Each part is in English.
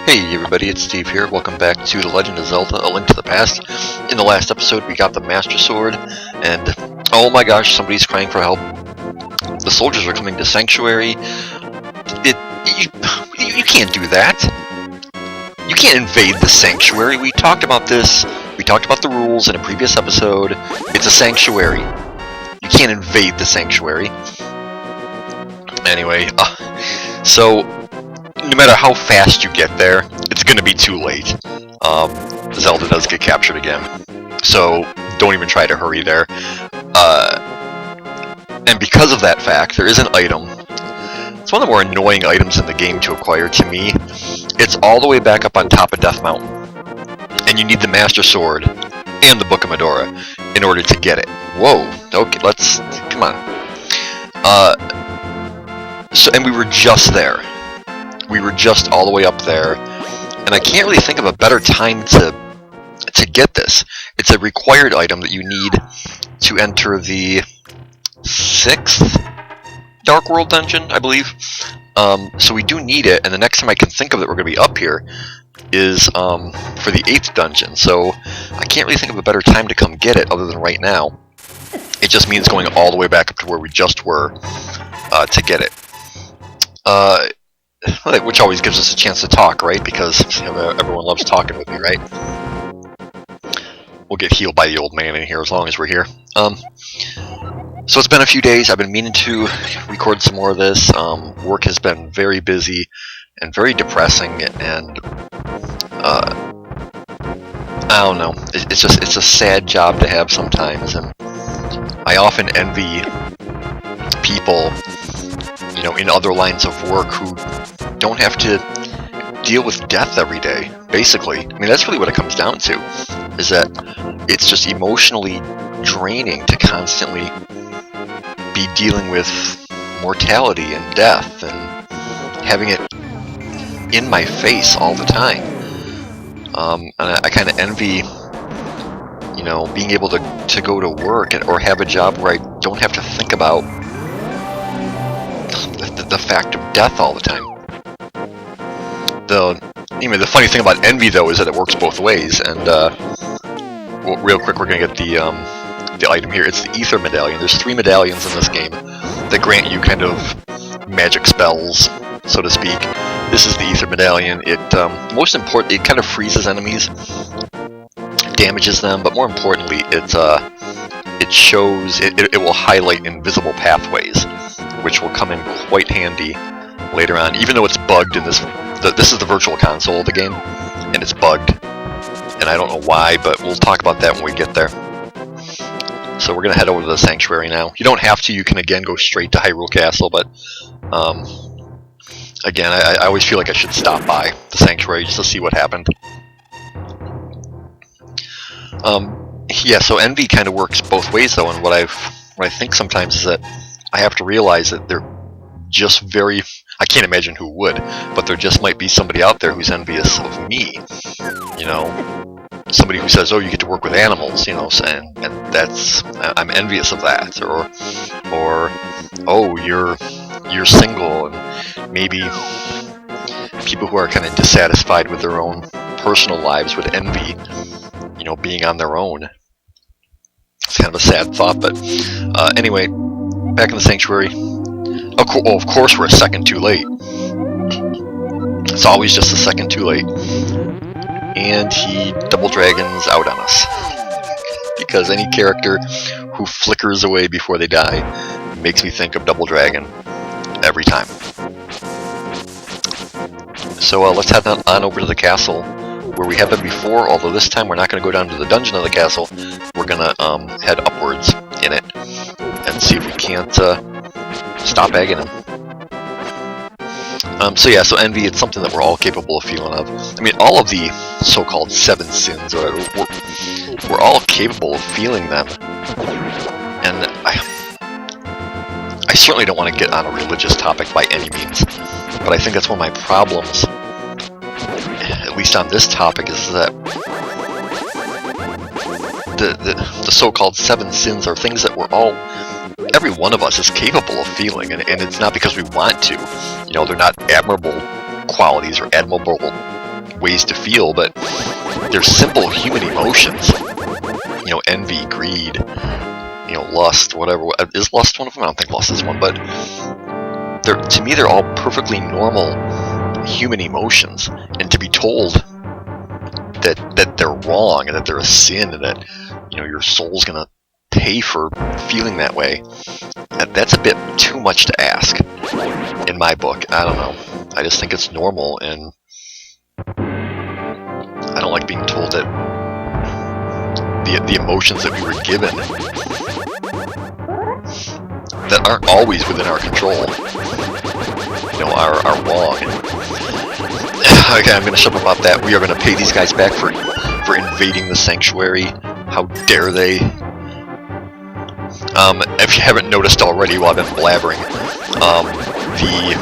Hey everybody, it's Steve here. Welcome back to The Legend of Zelda: A Link to the Past. In the last episode, we got the Master Sword, and oh my gosh, somebody's crying for help. The soldiers are coming to Sanctuary. You can't do that. You can't invade the Sanctuary. We talked about this. We talked about the rules in a previous episode. It's a Sanctuary. You can't invade the Sanctuary. Anyway, so no matter how fast you get there, it's going to be too late. Zelda does get captured again, so don't even try to hurry there. And because of that fact, there is an item. It's one of the more annoying items in the game to acquire to me. It's all the way back up on top of Death Mountain, and you need the Master Sword and the Book of Medora in order to get it. Whoa, okay, come on. And we were just there. We were just all the way up there, and I can't really think of a better time to get this. It's a required item that you need to enter the 6th Dark World dungeon, I believe. So we do need it, and the next time I can think of that we're going to be up here is for the 8th dungeon. So I can't really think of a better time to come get it other than right now. It just means going all the way back up to where we just were to get it. Which always gives us a chance to talk, right? Because everyone loves talking with me, right? We'll get healed by the old man in here as long as we're here. So it's been a few days. I've been meaning to record some more of this. Work has been very busy and very depressing, and I don't know. It's a sad job to have sometimes, and I often envy people, in other lines of work who don't have to deal with death every day, basically. I mean, that's really what it comes down to, is that it's just emotionally draining to constantly be dealing with mortality and death and having it in my face all the time. And I kind of envy, being able to go to work or have a job where I don't have to think about the fact of death all the time. The funny thing about envy, though, is that it works both ways. And real quick, we're gonna get the item here. It's the Ether Medallion. There's 3 medallions in this game that grant you kind of magic spells, so to speak. This is the Ether Medallion. Most important, it kind of freezes enemies, damages them, but more importantly, it will highlight invisible pathways, which will come in quite handy later on. Even though it's bugged in this is the virtual console of the game, and it's bugged, and I don't know why, but we'll talk about that when we get there. So we're gonna head over to the Sanctuary now. You don't have to. You can again go straight to Hyrule Castle, but again, I always feel like I should stop by the Sanctuary just to see what happened. Yeah, so envy kind of works both ways, though, and what I think sometimes is that I have to realize that they're just I can't imagine who would, but there just might be somebody out there who's envious of me. Somebody who says, "Oh, you get to work with animals," and that's, I'm envious of that, or "Oh, you're single," and maybe people who are kind of dissatisfied with their own personal lives would envy, being on their own. It's kind of a sad thought, but anyway, back in the Sanctuary. Of course we're a second too late. It's always just a second too late. And he double dragons out on us. Because any character who flickers away before they die makes me think of Double Dragon every time. So let's head on over to the castle where we have been before, although this time we're not going to go down to the dungeon of the castle. We're going to head upwards in it and see if we can't stop egging him. So envy, it's something that we're all capable of feeling of. I mean, all of the so-called 7 sins, we're all capable of feeling them. And I certainly don't want to get on a religious topic by any means, but I think that's one of my problems, at least on this topic, is that the so-called 7 sins are things that every one of us is capable of feeling, and it's not because we want to. They're not admirable qualities or admirable ways to feel, but they're simple human emotions. You know, envy, greed, you know, lust, whatever. Is lust one of them? I don't think lust is one, but to me they're all perfectly normal human emotions, and to be told that they're wrong and that they're a sin and that, you know, your soul's gonna pay for feeling that way, that's a bit too much to ask in my book. I don't know. I just think it's normal, and I don't like being told that the emotions that we were given that aren't always within our control, you know, are wrong. Okay, I'm going to shut up about that. We are going to pay these guys back for invading the sanctuary. How dare they? If you haven't noticed already while I've been blabbering, the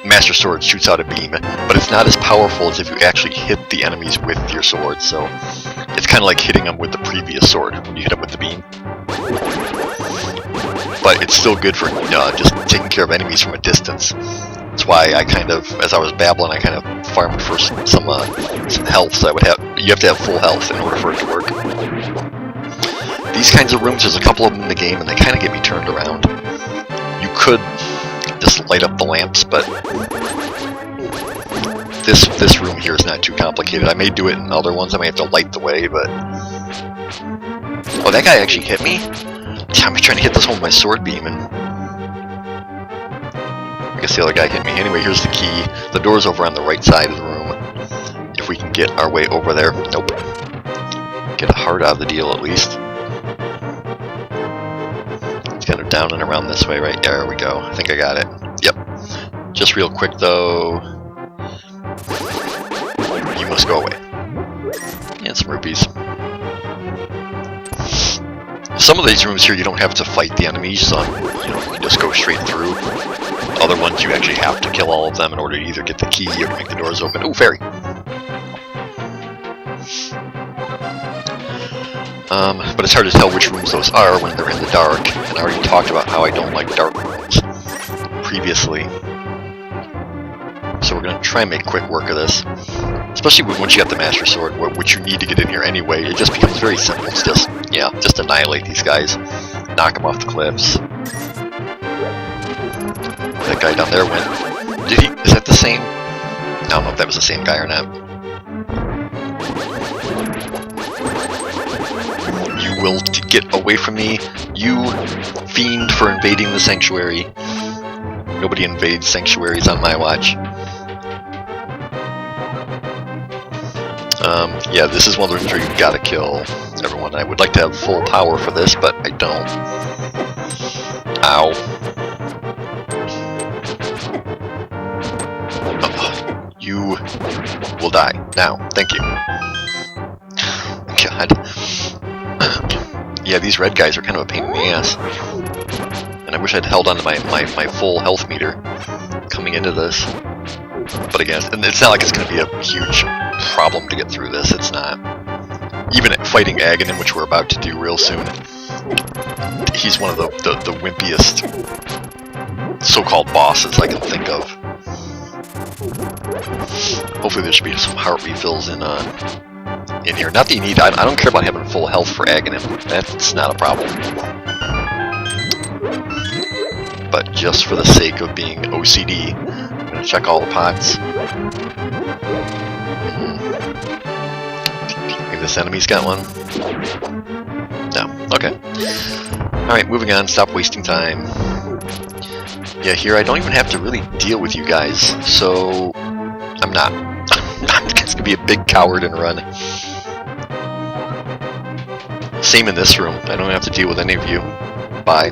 Master Sword shoots out a beam, but it's not as powerful as if you actually hit the enemies with your sword, so it's kind of like hitting them with the previous sword when you hit them with the beam. But it's still good for just taking care of enemies from a distance. That's why I kind of, as I was babbling, I kind of farmed for some health, so you have to have full health in order for it to work. These kinds of rooms, there's a couple of them in the game, and they kind of get me turned around. You could just light up the lamps, but this room here is not too complicated. I may do it in other ones. I may have to light the way, but... Oh, that guy actually hit me? I'm trying to hit this home with my sword beam, and I guess the other guy hit me. Anyway, here's the key. The door's over on the right side of the room. If we can get our way over there. Nope. Get a heart out of the deal, at least. It's kind of down and around this way, right? There we go. I think I got it. Yep. Just real quick, though. You must go away. And some rupees. Some of these rooms here you don't have to fight the enemies, so you know, you just go straight through. Other ones you actually have to kill all of them in order to either get the key or to make the doors open. Ooh, fairy! But it's hard to tell which rooms those are when they're in the dark, and I already talked about how I don't like dark rooms previously. So we're going to try and make quick work of this. Especially once you got the Master Sword, which you need to get in here anyway. It just becomes very simple. It's just, yeah, just annihilate these guys. Knock them off the cliffs. That guy down there went... Is that the same? I don't know if that was the same guy or not. You will get away from me, you fiend, for invading the sanctuary. Nobody invades sanctuaries on my watch. Yeah, this is one of the rooms where you've got to kill everyone. I would like to have full power for this, but I don't. Ow. You will die. Now. Thank you. God. Yeah, these red guys are kind of a pain in the ass. And I wish I'd held on to my full health meter coming into this. But again, it's not like it's going to be a huge problem to get through this. It's not. Even at fighting Aghanim, which we're about to do real soon, he's one of the wimpiest so-called bosses I can think of. Hopefully there should be some heart refills in here. Not that you need. I don't care about having full health for Aghanim. That's not a problem. But just for the sake of being OCD, I'm gonna check all the pots. Maybe this enemy's got one. No. Okay. Alright, moving on. Stop wasting time. Yeah, here I don't even have to really deal with you guys, so I'm not. I'm just gonna be a big coward and run. Same in this room. I don't have to deal with any of you. Bye.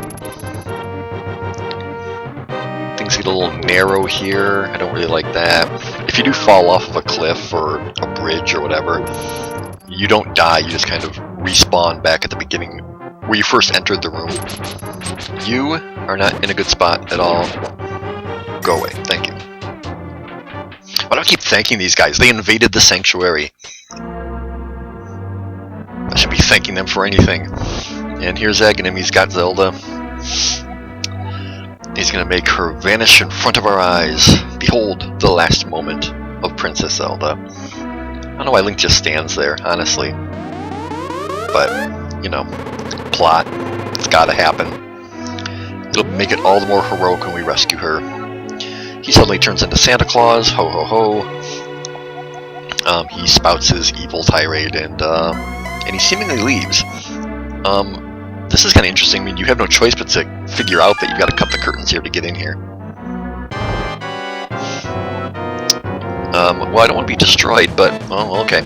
Things get a little narrow here. I don't really like that. If you do fall off of a cliff or a bridge or whatever, you don't die. You just kind of respawn back at the beginning where you first entered the room. You are not in a good spot at all. Go away. Thank you. Why do I keep thanking these guys? They invaded the sanctuary. I should be thanking them for anything. And here's Aghanim. He's got Zelda. He's gonna make her vanish in front of our eyes. Behold the last moment of Princess Zelda. I don't know why Link just stands there, honestly. But, you know, plot. It's gotta happen. It'll make it all the more heroic when we rescue her. He suddenly turns into Santa Claus. Ho ho ho. He spouts his evil tirade and he seemingly leaves. This is kind of interesting. I mean, you have no choice but to figure out that you've got to cut the curtains here to get in here. Well, I don't want to be destroyed, but, oh, okay.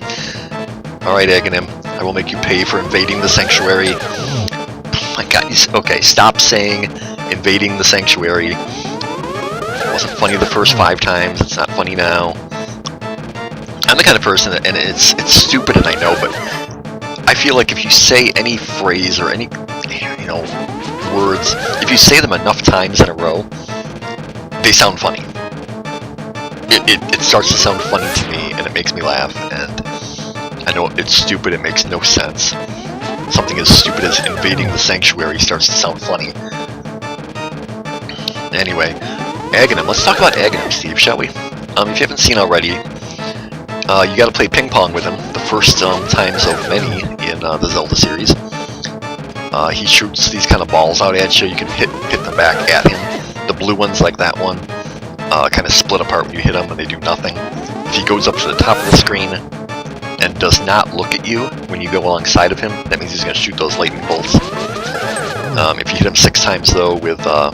Alright, Aghanim, I will make you pay for invading the sanctuary. Oh my god, okay, stop saying invading the sanctuary. It wasn't funny the first 5 times, it's not funny now. I'm the kind of person, and it's stupid and I know, but I feel like if you say any phrase or any, you know, words, if you say them enough times in a row, they sound funny. It starts to sound funny to me, and it makes me laugh, and I know it's stupid, it makes no sense. Something as stupid as invading the sanctuary starts to sound funny. Anyway, Aghanim, let's talk about Aghanim, Steve, shall we? If you haven't seen already, you gotta play ping pong with him, the first times of many in the Zelda series. He shoots these kind of balls out at you, you can hit them back at him. The blue ones, like that one, kind of split apart when you hit them and they do nothing. If he goes up to the top of the screen and does not look at you when you go alongside of him, that means he's going to shoot those lightning bolts. If you hit him 6 times though with the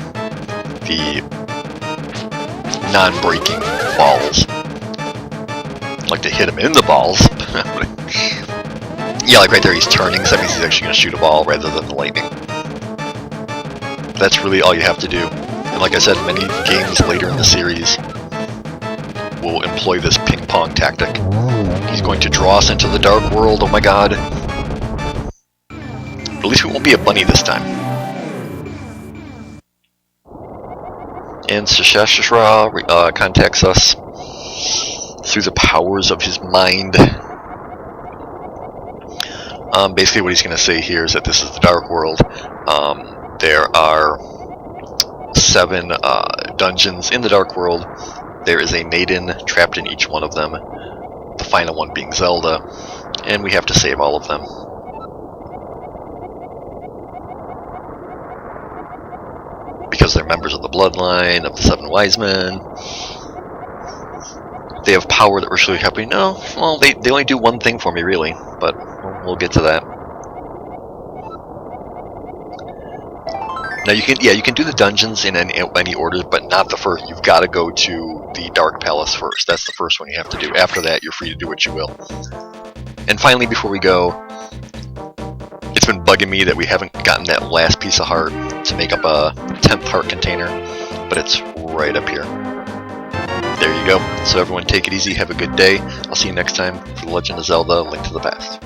non-breaking balls, I'd like to hit him in the balls. Yeah, like right there he's turning, so that means he's actually going to shoot a ball rather than the lightning. That's really all you have to do. And like I said, many games later in the series will employ this ping pong tactic. He's going to draw us into the dark world, oh my god. At least we won't be a bunny this time. And Seshashra contacts us through the powers of his mind. Basically what he's going to say here is that this is the dark world. There are 7 dungeons in the dark world. There is a maiden trapped in each one of them, the final one being Zelda, and we have to save all of them. Because they're members of the bloodline of the 7 wise men. They have power that we're really happy. No, well, they only do one thing for me, really, but we'll get to that. Now you can do the dungeons in any order, but not the first. You've got to go to the Dark Palace first. That's the first one you have to do. After that, you're free to do what you will. And finally, before we go, it's been bugging me that we haven't gotten that last piece of heart to make up a 10th heart container, but it's right up here. There you go. So everyone take it easy, have a good day. I'll see you next time for The Legend of Zelda: Link to the Past.